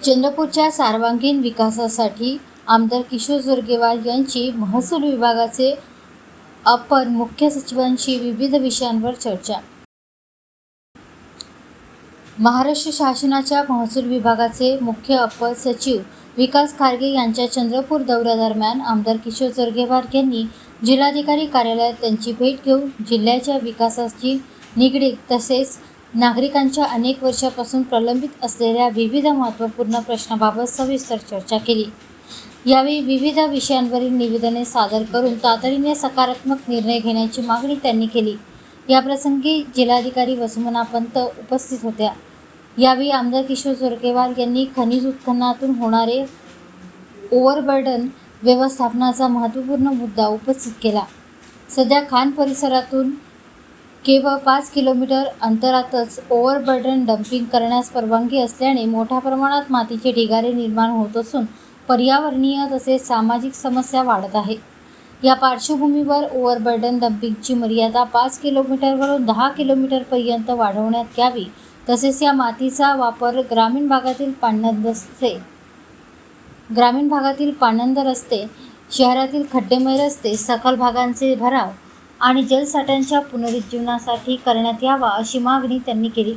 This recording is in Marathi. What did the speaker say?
चंद्रपूरच्या सर्वांगीण विकासासाठी आमदार किशोर जोरगेवार यांची महसूल विभागाचे अपर मुख्य सचिवांशी विविध विषयांवर चर्चा। महाराष्ट्र शासनाच्या महसूल विभागाचे मुख्य अपर सचिव विकास खारगे यांच्या चंद्रपूर दौऱ्यादरम्यान आमदार किशोर जोरगेवार यांनी जिल्हाधिकारी कार्यालयात त्यांची भेट घेऊन जिल्ह्याच्या विकासाशी निगडीत तसेच नागरिकांच्या अनेक वर्षापासून प्रलंबित असलेल्या विविध महत्त्वपूर्ण प्रश्नांबाबत सविस्तर चर्चा केली। यावेळी विविध विषयांवरील निवेदने सादर करून तातडीने सकारात्मक निर्णय घेण्याची मागणी त्यांनी केली। याप्रसंगी जिल्हाधिकारी वसुमना पंत उपस्थित होत्या। यावेळी आमदार किशोर जोरगेवार यांनी खनिज उत्खननातून होणारे ओव्हरबर्डन व्यवस्थापनाचा महत्त्वपूर्ण मुद्दा उपस्थित केला। सध्या खान परिसरातून केवळ 5 किलोमीटर अंतरातच ओव्हरबर्डन डंपिंग करण्यास परवानगी असल्याने मोठ्या प्रमाणात मातीचे ढिगारे निर्माण होत असून पर्यावरणीय तसेच सामाजिक समस्या वाढत आहे। या पार्श्वभूमीवर ओव्हरबर्डन डंपिंगची मर्यादा 5 किलोमीटरवरून 10 किलोमीटरपर्यंत वाढवण्यात यावी तसेच या मातीचा वापर ग्रामीण भागातील पाणंद रस्ते, शहरातील खड्डेमय रस्ते, सखल भागांचे भराव आणि जलसाठ्यांच्या पुनरुज्जीवनासाठी करण्यात यावा अशी मागणी त्यांनी केली।